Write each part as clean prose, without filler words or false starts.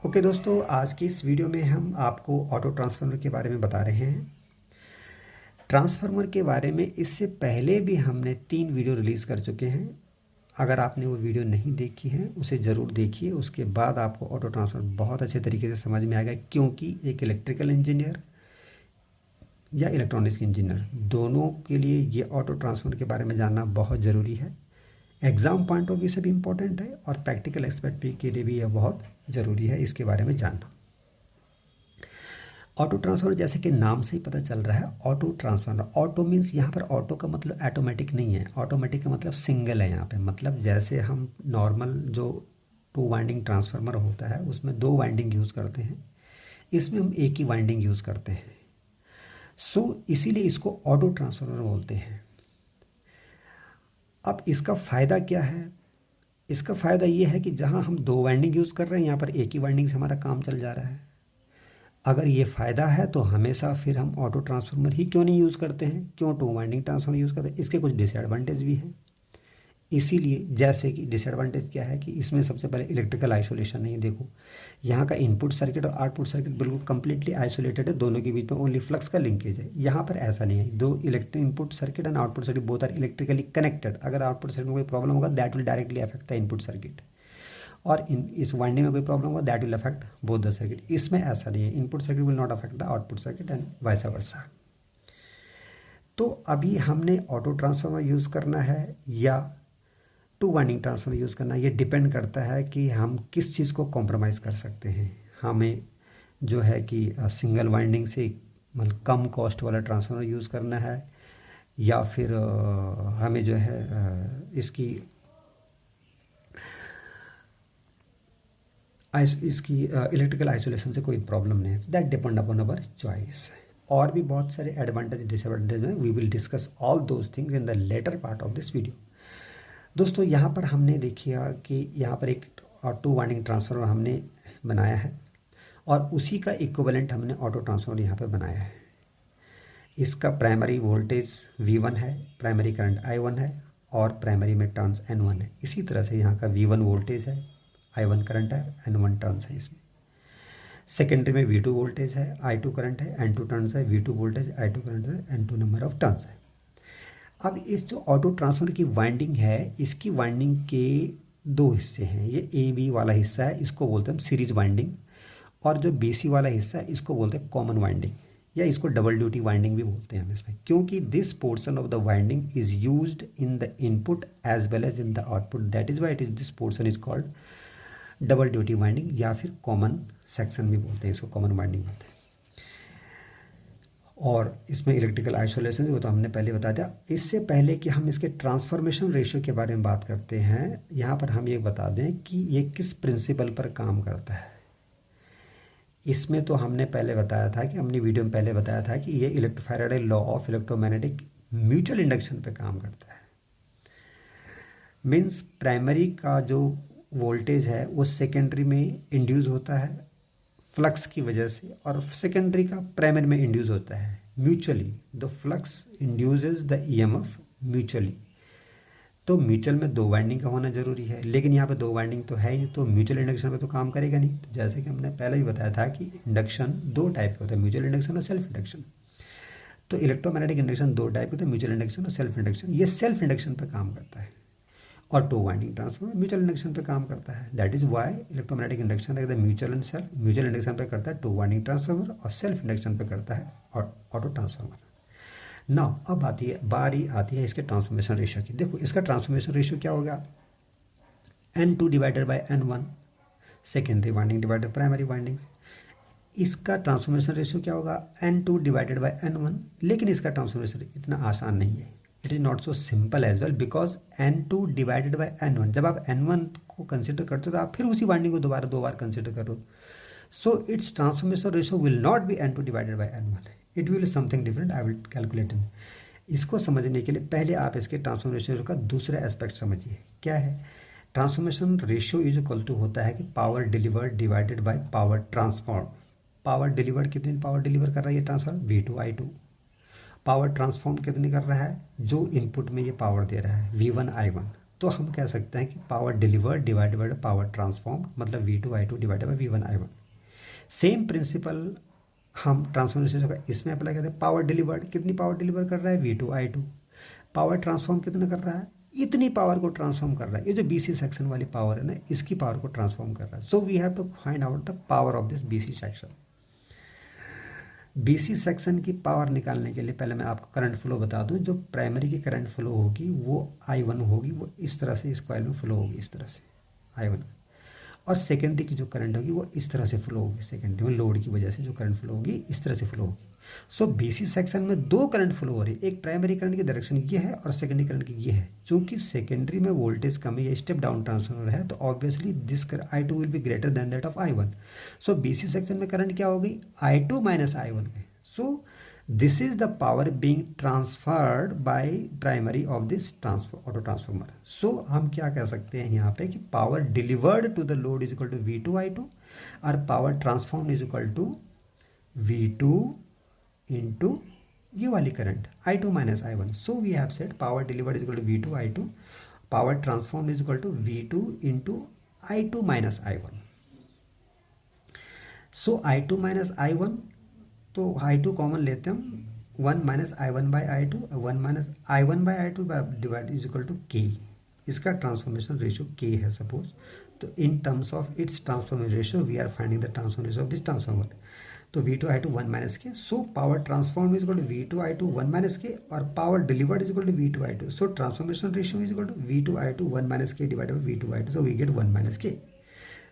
Okay दोस्तों, आज की इस वीडियो में हम आपको ऑटो ट्रांसफार्मर के बारे में बता रहे हैं। ट्रांसफार्मर के बारे में इससे पहले भी हमने 3 वीडियो रिलीज़ कर चुके हैं। अगर आपने वो वीडियो नहीं देखी है उसे ज़रूर देखिए, उसके बाद आपको ऑटो ट्रांसफार्मर बहुत अच्छे तरीके से समझ में आएगा, क्योंकि एक इलेक्ट्रिकल इंजीनियर या इलेक्ट्रॉनिक्स इंजीनियर दोनों के लिए ये ऑटो ट्रांसफार्मर के बारे में जानना बहुत ज़रूरी है। एग्ज़ाम पॉइंट ऑफ व्यू से भी इम्पोर्टेंट है और प्रैक्टिकल एक्सपर्ट के लिए भी यह बहुत ज़रूरी है इसके बारे में जानना। ऑटो ट्रांसफार्मर जैसे कि नाम से ही पता चल रहा है, ऑटो ट्रांसफार्मर। ऑटो मीन्स यहाँ पर ऑटो का मतलब ऑटोमेटिक नहीं है, ऑटोमेटिक का मतलब सिंगल है यहाँ पे। मतलब जैसे हम नॉर्मल जो 2 वाइंडिंग ट्रांसफार्मर होता है उसमें 2 वाइंडिंग यूज़ करते हैं, इसमें हम एक ही वाइंडिंग यूज़ करते हैं। इसीलिए इसको ऑटो ट्रांसफार्मर बोलते हैं। अब इसका फ़ायदा क्या है? इसका फ़ायदा ये है कि जहाँ हम 2 वाइंडिंग यूज़ कर रहे हैं यहाँ पर एक ही वाइंडिंग से हमारा काम चल जा रहा है। अगर ये फ़ायदा है तो हमेशा फिर हम ऑटो ट्रांसफार्मर ही क्यों नहीं यूज़ करते हैं, क्यों 2 वाइंडिंग ट्रांसफार्मर यूज़ करते हैं? इसके कुछ डिसएडवांटेज भी हैं। इसीलिए जैसे कि डिसएडवांटेज क्या है कि इसमें सबसे पहले इलेक्ट्रिकल आइसोलेशन नहीं। देखो, यहाँ का इनपुट सर्किट और आउटपुट सर्किट बिल्कुल कंप्लीटली आइसोलेटेड है, दोनों के बीच में ओनली फ्लक्स का लिंकेज है। यहाँ पर ऐसा नहीं है। दो electric input circuit and output circuit both are electrically connected. अगर आउटपुट सर्किट में कोई प्रॉब्लम होगा that will directly affect the input circuit, और इस वाइंडिंग में कोई प्रॉब्लम होगा that will affect both the circuit. इसमें ऐसा नहीं है, input circuit will not affect the output circuit and vice versa. तो अभी हमने ऑटो ट्रांसफार्मर यूज़ करना है या 2 वाइंडिंग ट्रांसफार्मर यूज़ करना है, ये डिपेंड करता है कि हम किस चीज़ को कॉम्प्रोमाइज़ कर सकते हैं। हमें जो है कि सिंगल वाइंडिंग से मतलब कम कॉस्ट वाला ट्रांसफार्मर यूज़ करना है, या फिर हमें जो है इसकी इलेक्ट्रिकल आइसोलेशन से कोई प्रॉब्लम नहीं है। That depend upon our choice. और भी बहुत सारे एडवांटेज डिसएडवांटेज हैं, we will discuss all those things in the later part of this video. दोस्तों, यहाँ पर हमने देखिए कि यहाँ पर एक 2 वाइंडिंग ट्रांसफार्मर हमने बनाया है और उसी का इक्विवेलेंट हमने ऑटो ट्रांसफार्मर यहाँ पर बनाया है। इसका प्राइमरी वोल्टेज V1 है, प्राइमरी करंट I1 है और प्राइमरी में टर्न्स N1 है। इसी तरह से यहाँ का V1 वोल्टेज है, I1 करंट है, N1 टर्न्स है। इसमें सेकेंडरी में V2 वोल्टेज है, I2 करंट है, N2 टर्न्स है, V2 वोल्टेज, I2 करंट है, N2 नंबर ऑफ टर्न्स है। अब इस जो ऑटो ट्रांसफार्मर की वाइंडिंग है, इसकी वाइंडिंग के 2 हिस्से हैं। ये AB वाला हिस्सा है, इसको बोलते हैं हम सीरीज वाइंडिंग, और जो BC वाला हिस्सा है इसको बोलते हैं कॉमन वाइंडिंग, या इसको डबल ड्यूटी वाइंडिंग भी बोलते हैं हम इसमें, क्योंकि this portion of the winding is used in the input as well as in the output. That is why it is this portion is called double duty winding, या फिर common section भी बोलते हैं इसको, कॉमन वाइंडिंग बोलते हैं। और इसमें इलेक्ट्रिकल आइसोलेशन वो तो हमने पहले बता दिया। इससे पहले कि हम इसके ट्रांसफॉर्मेशन रेशियो के बारे में बात करते हैं, यहाँ पर हम ये बता दें कि ये किस प्रिंसिपल पर काम करता है। इसमें तो हमने पहले बताया था कि हमने वीडियो में पहले बताया था कि ये electro Faraday law of electromagnetic mutual induction पे काम करता है। मीन्स प्राइमरी का जो वोल्टेज है वो सेकेंडरी में इंड्यूस होता है फ्लक्स की वजह से, और सेकेंडरी का प्राइमरी में इंड्यूस होता है mutually. The flux induces the EMF mutually. तो म्यूचुअल में 2 वाइंडिंग का होना जरूरी है, लेकिन यहाँ पे 2 वाइंडिंग तो है ही नहीं, तो म्यूचुअल इंडक्शन पे तो काम करेगा नहीं। तो जैसे कि हमने पहले भी बताया था कि इंडक्शन 2 टाइप के होते हैं, म्यूचुअल इंडक्शन और सेल्फ इंडक्शन। तो इलेक्ट्रोमैग्नेटिक इंडक्शन 2 टाइप के होते हैं, म्यूचुअल इंडक्शन और सेल्फ इंडक्शन। ये सेल्फ इंडक्शन पर काम करता है, और 2 वाइंडिंग ट्रांसफार्मर म्यूचुअल इंडक्शन पे काम करता है। That is why electromagnetic induction रहता है mutual and self. Mutual induction पे करता है 2 वाइंडिंग ट्रांसफार्मर, और सेल्फ इंडक्शन पे करता है ऑटो ट्रांसफार्मर। नाउ अब बारी आती है इसके ट्रांसफॉर्मेशन रेशियो की। देखो, इसका ट्रांसफॉर्मेशन रेशियो क्या होगा, N2 divided by N1, secondary winding divided primary windings. इसका ट्रांसफॉर्मेशन रेशियो क्या होगा, N2 डिवाइडेड बाई N1। लेकिन इसका ट्रांसफॉर्मेशन इतना आसान नहीं है, it is not so simple as well, because N2 divided by N1, जब आप N1 को कंसिडर करते हो तो आप फिर उसी वाइंडिंग को दोबारा 2 बार कंसिडर करो। So it's transformation ratio will not B N2 divided by N1, it will something different. I will calculate in. इसको समझने के लिए पहले आप इसके ट्रांसफॉर्मेशन रेशियो का दूसरा एस्पेक्ट समझिए। क्या है transformation ratio? Is equal to होता है कि power delivered divided by power transform. Power delivered, कितनी पावर डिलीवर कर रहा है ये transform, V2 I2। Power transform कितनी कर रहा है, जो इनपुट में ये पावर दे रहा है, V1 I1। तो हम कह सकते हैं कि power delivered divided by power transform, मतलब V2I2 divided by V1I1। Same principle हम ट्रांसफॉर्मेशन का इसमें अप्लाई करते हैं। पावर डिलीवर्ड, कितनी पावर डिलीवर कर रहा है, V2I2। पावर ट्रांसफॉर्म कितना कर रहा है, इतनी पावर को ट्रांसफॉर्म कर रहा है। ये जो BC सेक्शन वाली पावर है ना, इसकी पावर को ट्रांसफॉर्म कर रहा है। So we have to find out the power of this BC section. BC section की पावर निकालने के लिए पहले मैं आपको करंट फ्लो बता दूं। जो प्राइमरी की करंट फ्लो होगी वो I1 होगी, वो इस तरह से इस कॉइल में फ्लो होगी, इस तरह से I1। और सेकेंडरी की जो करंट होगी वो इस तरह से फ्लो होगी, सेकेंडरी में लोड की वजह से जो करंट फ्लो होगी इस तरह से फ्लो होगी। सो BC सेक्शन में दो करंट फ्लो हो रही है, एक प्राइमरी करंट की डायरेक्शन ये है और सेकेंडरी करंट की ये है। चूंकि सेकेंडरी में वोल्टेज कम है, ये स्टेप डाउन ट्रांसफार्मर है, तो obviously this I2 will be greater than that of I1। So BC section में करंट क्या होगी, I2 माइनस I1 में। So this is the power being transferred by primary of this auto transformer. So हम क्या कह सकते हैं यहाँ पे कि power delivered to the load is equal to V2I2 और power transform is equal to V2 into ये वाली current I2 minus I1। So we have said power delivered is equal to V2I2, power transform is equal to V2 into I2 minus I1। So I2 minus I1, तो I2 common लेते हैं हम, 1 minus I1 by I2, 1 minus I1 by I2 divide is equal to K। इसका transformation ratio K है suppose. तो in terms of its transformation ratio we are finding the transformation of this transformer. तो V2I2 1 minus K। So power transform is equal to V2I2 1 minus K और power delivered is equal to V2I2। So transformation ratio is equal to V2I2 1 minus K divided by V2I2, so we get 1 minus K।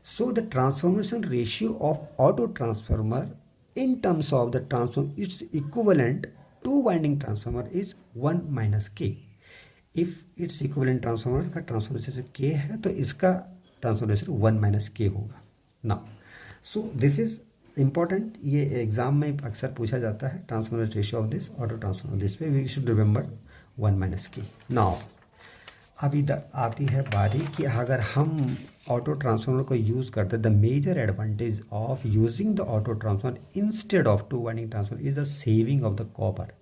So the transformation ratio of auto transformer in terms of the transform its equivalent two winding transformer is 1 minus K। if its equivalent transformer का transformation K है तो इसका transformation 1 minus K होगा। Now so this is important, ये exam में अक्सर पूछा जाता है, transformation ratio of this auto transformer, this पे we should remember 1 minus K। Now अभी आती है बारी कि अगर हम ऑटो ट्रांसफार्मर को यूज़ करते हैं, the major advantage of using the auto transformer instead of two winding transformer is the saving of the copper.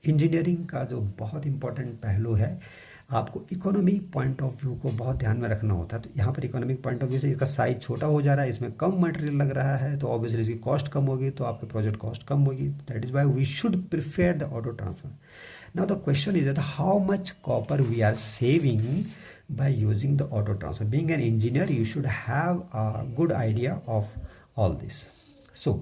Engineering का जो बहुत इंपॉर्टेंट पहलू है, आपको इकोनॉमिक पॉइंट ऑफ व्यू को बहुत ध्यान में रखना होता है। तो यहाँ पर इकोनॉमिक पॉइंट ऑफ व्यू से इसका साइज छोटा हो जा रहा है, इसमें कम मटेरियल लग रहा है, तो ऑब्वियसली इसकी कॉस्ट कम होगी, तो आपके प्रोजेक्ट कॉस्ट कम होगी। That is why we should prefer the auto transformer. Now the question is that how much copper we are saving by using the auto transfer. Being an engineer, you should have a good idea of all this. So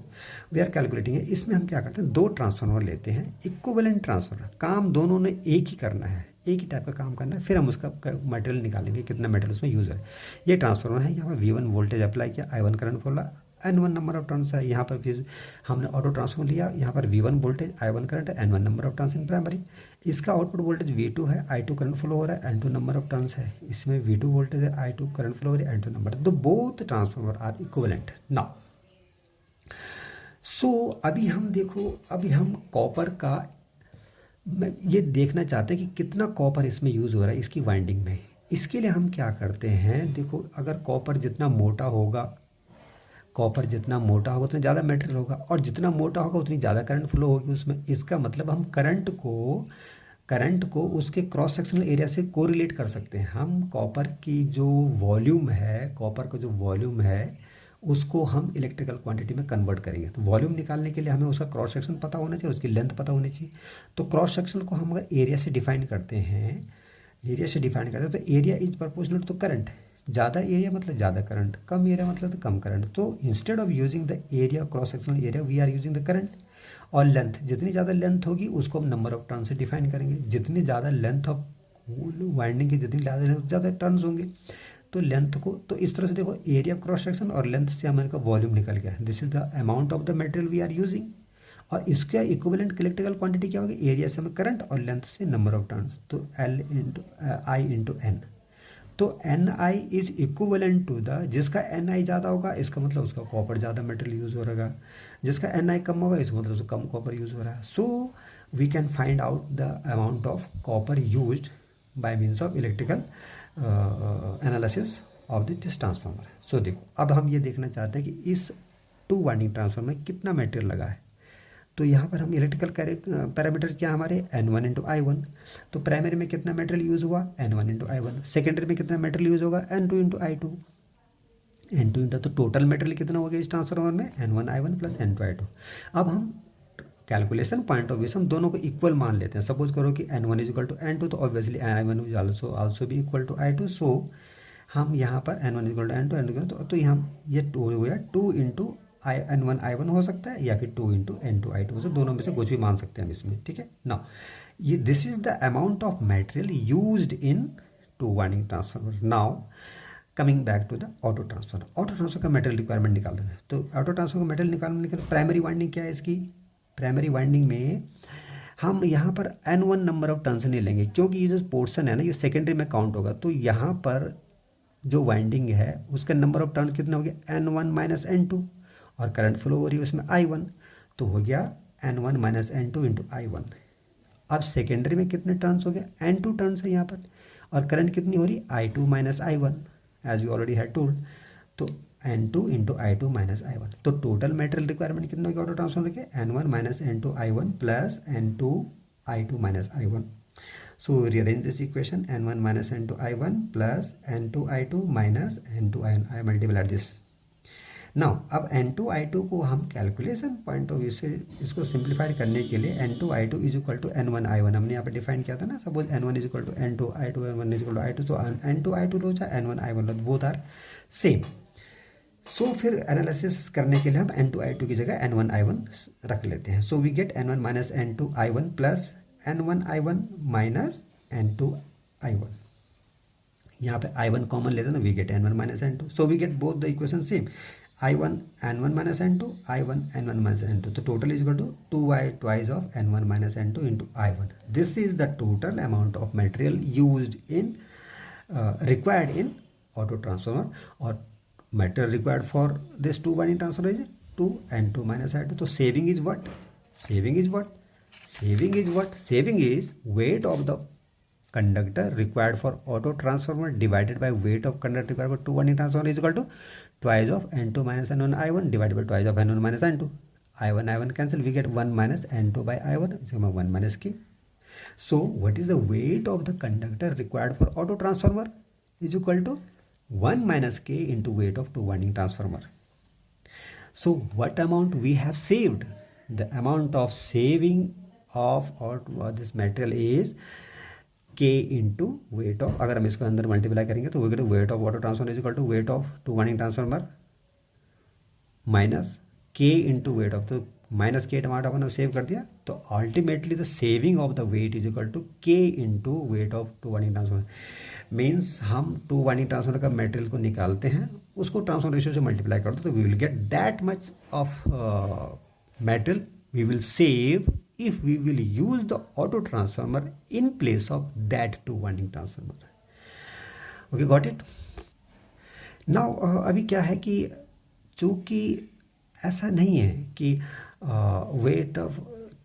we are calculating है। इसमें हम क्या करते हैं, दो transformer लेते हैं, equivalent transformer, काम दोनों ने एक ही करना है, एक ही टाइप का काम करना है, फिर हम उसका मटेरियल निकालेंगे, कितना मटेरियल उसमें यूज़ है। ये ट्रांसफार्मर है, यहाँ पर V1 वोल्टेज अप्लाई किया, I1 करंट बोला, N1 नंबर ऑफ टर्न्स है। यहाँ पर फिर हमने ऑटो ट्रांसफॉर्मर लिया, यहाँ पर V1 वोल्टेज, I1 करंट है, N1 number of turns in primary. इसका आउटपुट वोल्टेज V2 है, I2 करंट फ्लो हो रहा है, N2 नंबर ऑफ टर्न्स है। इसमें V2 वोल्टेज है, I2 करंट फ्लो हो रही है, N2 नंबर। तो both transformer are equivalent. Now so अभी हम देखो, अभी हम कॉपर का ये देखना चाहते हैं कि कितना कॉपर इसमें यूज़ हो रहा है इसकी वाइंडिंग में। इसके लिए हम क्या करते हैं, देखो अगर कॉपर जितना मोटा होगा, कॉपर जितना मोटा होगा उतना ज़्यादा मटेरियल होगा, और जितना मोटा होगा उतनी ज़्यादा करंट फ्लो होगी उसमें। इसका मतलब हम करंट को उसके क्रॉस सेक्शनल एरिया से कोरिलेट कर सकते हैं। हम कॉपर की जो वॉल्यूम है, कॉपर का जो वॉल्यूम है उसको हम इलेक्ट्रिकल क्वांटिटी में कन्वर्ट करेंगे। तो वॉल्यूम निकालने के लिए हमें उसका क्रॉस सेक्शन पता होना चाहिए, उसकी लेंथ पता होनी चाहिए। तो क्रॉस सेक्शन को हम अगर एरिया से डिफाइन करते हैं, तो area is proportional to current. ज़्यादा एरिया मतलब ज़्यादा करंट, कम एरिया मतलब तो कम करंट। तो instead of using the area cross sectional area we are using the current. और लेंथ, जितनी ज़्यादा लेंथ होगी उसको हम नंबर ऑफ टर्न से डिफाइन करेंगे। जितनी ज़्यादा लेंथ ऑफ वाइंडिंग की जितनी ज़्यादा टर्न्स होंगे, तो लेंथ को, तो इस तरह से देखो एरिया क्रॉस सेक्शन और लेंथ से हमारे का वॉल्यूम निकल गया। This is the amount of the material we are using. और इसका इक्विवेलेंट इलेक्ट्रिकल क्वांटिटी क्या होगी, एरिया से हमें करंट और लेंथ से नंबर ऑफ टर्न्स, तो L into I into N। तो Ni is equivalent to the, जिसका Ni ज़्यादा होगा इसका मतलब उसका कॉपर ज़्यादा मटेरियल यूज़ हो रहा है, जिसका Ni कम होगा इसका मतलब उसका कम कॉपर यूज़ हो रहा है। So we can find out the amount of copper used by means of electrical analysis of this transformer. So देखो अब हम ये देखना चाहते हैं कि इस टू वाइंडिंग ट्रांसफार्मर में कितना मटेरियल लगा है। तो यहाँ पर हम इलेक्ट्रिकल पैरामीटर्स क्या हमारे N1 इंटू I1, तो प्राइमरी में कितना मटेरियल यूज़ हुआ N1 इंटू I1, सेकेंडरी में कितना मटेरियल यूज़ होगा N2 into I2, N2 into, तो टोटल मटेरियल कितना हो गया इस ट्रांसफार्मर में N1 I1 plus N2 I2। अब हम कैलकुलेशन पॉइंट ऑफ व्यू से हम दोनों को इक्वल मान लेते हैं। सपोज करो कि N1 is equal to N2, तो ऑब्वियसली I1 इज आल्सो भी इक्वल टू I2। सो हम यहाँ पर N1 is equal to N2, N2 तो यहाँ ये 2 हो गया, 2 इंटू N1 I1 हो सकता है या फिर 2 इंटू N2 I2 हो सकता है, दोनों में से कुछ भी मान सकते हैं हम इसमें, ठीक है ना। ये this is the amount of material used in two winding transformer. Now coming back to the auto transformer. Auto transfer का मटेरियल रिक्वायरमेंट निकाल देते हैं। तो ऑटो ट्रांसफर का मटेरियल निकालने के लिए प्राइमरी वाइंडिंग क्या है इसकी, प्राइमरी वाइंडिंग में हम यहाँ पर N1 नंबर ऑफ टर्न्स नहीं लेंगे, क्योंकि ये जो पोर्शन है ना ये सेकेंडरी में काउंट होगा। तो यहाँ पर जो वाइंडिंग है उसका नंबर ऑफ टर्न्स कितना हो गया N1 माइनस N2, और करंट फ्लो हो रही है उसमें I1, तो हो गया N1 minus N2 into I1। अब सेकेंडरी में कितने टर्न्स हो गया N2 टर्न्स है यहाँ पर, और करंट कितनी हो रही I2 minus I1 as you already had told, तो N2 into I2 minus I1। तो टोटल मटेरियल रिक्वायरमेंट कितना हो गया ऑटो ट्रांसफार्मर के N1 minus N2 I1 plus N2 I2 minus I1। So rearrange this equation, N1 minus N2 I1 plus N2 I2 minus N2 I1, I multiply this। Now अब N2 I2 को हम calculation point of view से इसको simplified करने के लिए N2 I2 is equal to N1 I1 हमने यहाँ पे डिफाइन किया था ना। Suppose N1 is equal to N2 I2, N1 is equal to I2, तो N2 I2 लो चाहे N1 I1 लो, बोथ आर सेम। सो फिर एनालिसिस करने के लिए हम N2 I2 की जगह N1 I1 रख लेते हैं। So we get N1 minus N2 I1 plus N1 I1 minus N2 I1। यहाँ पे I1 कॉमन लेते हैं ना, we get N1 minus N2। So we get both the equation same, I1 N1 minus N2, I1 N1 minus N2, तो total is equal to 2y twice of N1 minus N2 into I1। This is the total amount of material used in required in auto transformer, or material required for this two winding transformer is 2 N2 minus I2। तो saving is what? Saving is what? Saving is what? Saving is weight of the conductor required for auto transformer divided by weight of conductor required for two winding transformer is equal to twice of N2 minus N1 I1 divided by twice of N1 minus N2। I1 cancel, we get 1 minus N2 by I1, इसका 1 minus K। So what is the weight of the conductor required for auto transformer is equal to 1 minus K into weight of two winding transformer। So what amount we have saved? The amount of saving of this material is K into weight of, अगर हम इसको अंदर multiply करेंगे तो we get weight of auto transformer is equal to weight of two winding transformer minus K into weight of, तो minus K टमाटर अपन save कर दिया, तो ultimately the saving of the weight is equal to K into weight of two winding transformer. Means हम two winding transformer का material को निकालते हैं, उसको ट्रांसफार्मर रेशियो से मल्टीप्लाई कर दो, तो we will get that much of material we will save if we will use the auto transformer in place of that two winding transformer। okay, got it? now अभी क्या है कि चूँकि ऐसा नहीं है कि वेट ऑफ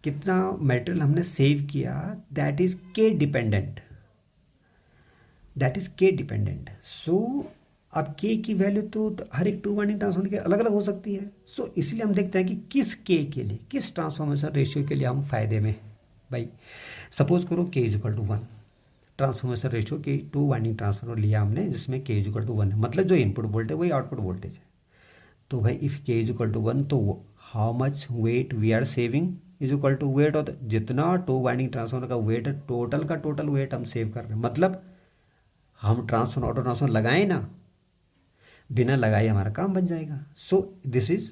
कितना मटेरियल हमने सेव किया, दैट इज के डिपेंडेंट, दैट इज के डिपेंडेंट। सो अब के की वैल्यू तो हर एक टू वाइंडिंग ट्रांसफार्मर के अलग अलग हो सकती है। सो इसलिए हम देखते हैं कि किस के लिए, किस ट्रांसफॉर्मेशन रेशियो के लिए हम फायदे में। भाई सपोज करो K is equal to 1, transformation ratio K two winding transformer लिया हमने जिसमें के इज इक्वल टू 1 है, मतलब जो इनपुट वोल्टेज वही आउटपुट वोल्टेज है। तो भाई इफ़ के इज इक्वल टू 1, तो how much weight we are saving is equal to weight of जितना टू वाइंडिंग ट्रांसफार्मर का वेट है, टोटल का टोटल वेट हम सेव कर रहे हैं। मतलब हम ट्रांसफार्मर ऑटो ट्रांसफार्मर लगाएं ना, बिना लगाए हमारा काम बन जाएगा। सो दिस इज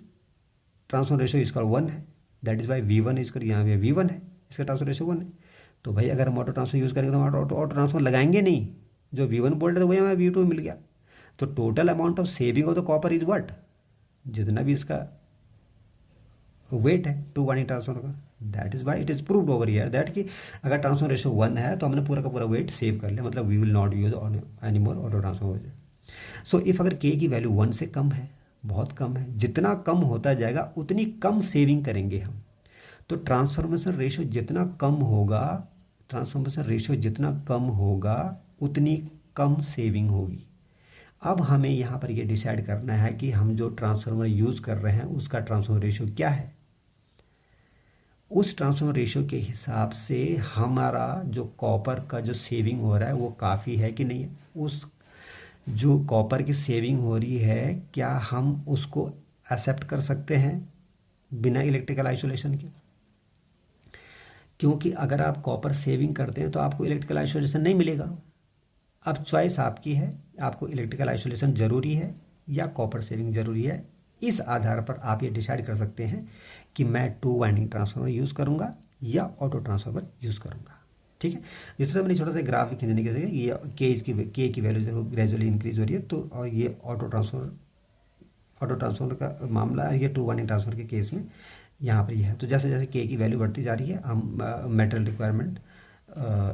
ट्रांसफर रेशियो इसका 1 है, दैट इज वाई V1 इसका यहाँ पे V1 है, इसका ट्रांसफर रेशियो 1 है। तो भाई अगर हम ऑटो ट्रांसफर यूज़ करेंगे तो हम ऑटो ट्रांसफर लगाएंगे नहीं, जो V1 बोल्ट है वही हमें V2 मिल गया। तो total amount of saving of the copper is what, जितना भी इसका वेट है टू वाइंडिंग ट्रांसफर का, that is why it is proved over here that कि अगर ट्रांसफर रेशियो 1 है तो हमने पूरा का पूरा वेट सेव कर लिया, मतलब we will not use any more auto transfer. So if अगर के की वैल्यू 1 से कम है, बहुत कम है, जितना कम होता जाएगा उतनी कम सेविंग करेंगे हम। तो ट्रांसफॉर्मेशन रेशियो जितना कम होगा, ट्रांसफॉर्मेशन रेशियो जितना कम होगा उतनी कम सेविंग होगी। अब हमें यहाँ पर ये डिसाइड करना है कि हम जो ट्रांसफार्मर यूज़ कर रहे हैं उसका ट्रांसफॉर्मर रेशियो क्या है। उस ट्रांसफॉर्मर रेशियो के हिसाब से हमारा जो कॉपर का जो सेविंग हो रहा है वो काफ़ी है कि नहीं है। उस जो कॉपर की सेविंग हो रही है क्या हम उसको एक्सेप्ट कर सकते हैं बिना इलेक्ट्रिकल आइसोलेशन के? क्योंकि अगर आप कॉपर सेविंग करते हैं तो आपको इलेक्ट्रिकल आइसोलेशन नहीं मिलेगा। अब चॉइस आपकी है, आपको इलेक्ट्रिकल आइसोलेशन ज़रूरी है या कॉपर सेविंग ज़रूरी है। इस आधार पर आप ये डिसाइड कर सकते हैं कि मैं 2 वाइंडिंग ट्रांसफार्मर यूज़ करूँगा या ऑटो ट्रांसफार्मर यूज़ करूँगा। ठीक है, जिस तरह मैंने छोटा सा ग्राफ भी खींचने के लिए ये के की वैल्यू देखो ग्रेजुअली इंक्रीज हो रही है, तो और ये ऑटो ट्रांसफार्मर का मामला है, ये 2 वाइंडिंग ट्रांसफार्मर के केस में यहाँ पर ये है। तो जैसे जैसे के की वैल्यू बढ़ती जा रही है हम मेटल रिक्वायरमेंट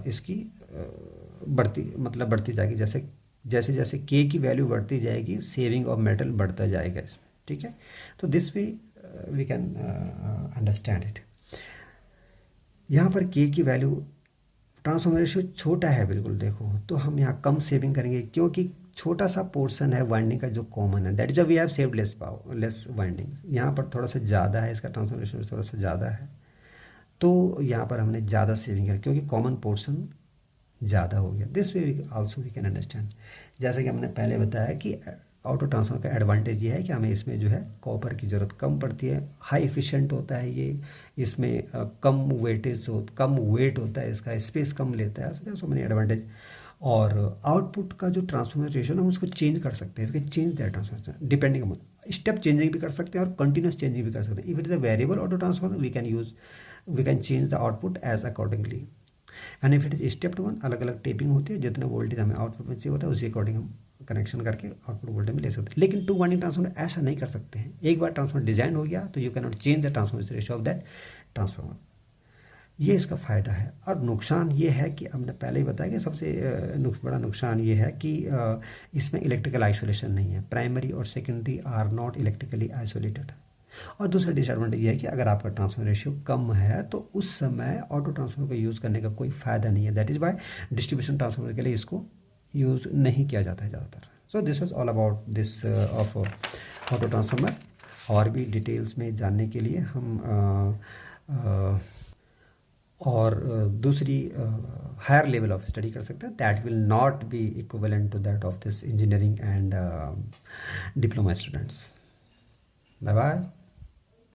इसकी बढ़ती जाएगी। जैसे जैसे जैसे के की वैल्यू बढ़ती जाएगी सेविंग ऑफ मेटल बढ़ता जाएगा इसमें। ठीक है, तो this way we can understand it. यहाँ पर के की वैल्यू ट्रांसफॉर्मर रेशियो छोटा है बिल्कुल देखो, तो हम यहाँ कम सेविंग करेंगे क्योंकि छोटा सा पोर्शन है वाइंडिंग का जो कॉमन है, that is we have saved less winding. यहाँ पर थोड़ा सा ज़्यादा है, इसका ट्रांसफॉर्मर रेशियो थोड़ा सा ज़्यादा है, तो यहाँ पर हमने ज़्यादा सेविंग करी क्योंकि कॉमन पोर्शन ज़्यादा हो गया। This way also we can understand. जैसे कि हमने पहले बताया कि ऑटो ट्रांसफार्मर का एडवांटेज ये है कि हमें इसमें जो है कॉपर की ज़रूरत कम पड़ती है, हाई एफिशिएंट होता है ये, इसमें कम वेट होता है, इसका स्पेस कम लेता है, सो मैनी एडवांटेज। और आउटपुट का जो ट्रांसफॉर्मर रेशियो है हम उसको चेंज कर सकते हैं, change that transformer depending upon step changing भी कर सकते हैं और कंटिन्यूस चेंजिंग भी कर सकते हैं। If it is a variable auto transformer we can change the output as accordingly. And if it is stepped one, अलग अलग टेपिंग होती है, जितना वोल्टेज हमें आउटपुट में चाहिए होता है उसी अकॉर्डिंग हम कनेक्शन करके आउटपुट वोल्टेज में ले सकते हैं। लेकिन 2 वाइंडिंग ट्रांसफार्मर ऐसा नहीं कर सकते हैं। एक बार ट्रांसफार्मर डिजाइन हो गया तो you can not change the transformer ratio of that transformer. ये इसका फ़ायदा है। और नुकसान ये है कि हमने पहले ही बताया कि सबसे बड़ा नुकसान ये है कि इसमें इलेक्ट्रिकल आइसोलेशन नहीं है। प्राइमरी और secondary are not electrically isolated. और दूसरा डिसएडवांटेज ये है कि अगर आपका ट्रांसफर रेशियो कम है तो उस समय ऑटो ट्रांसफार्मर का यूज़ करने का कोई फ़ायदा नहीं है। That is why distribution transformer के लिए इसको यूज़ नहीं किया जाता है ज़्यादातर। So this was all about this of auto transformer. और भी डिटेल्स में जानने के लिए हम और दूसरी हायर लेवल ऑफ स्टडी कर सकते हैं, that will not be equivalent to that of this engineering and diploma students. Bye bye.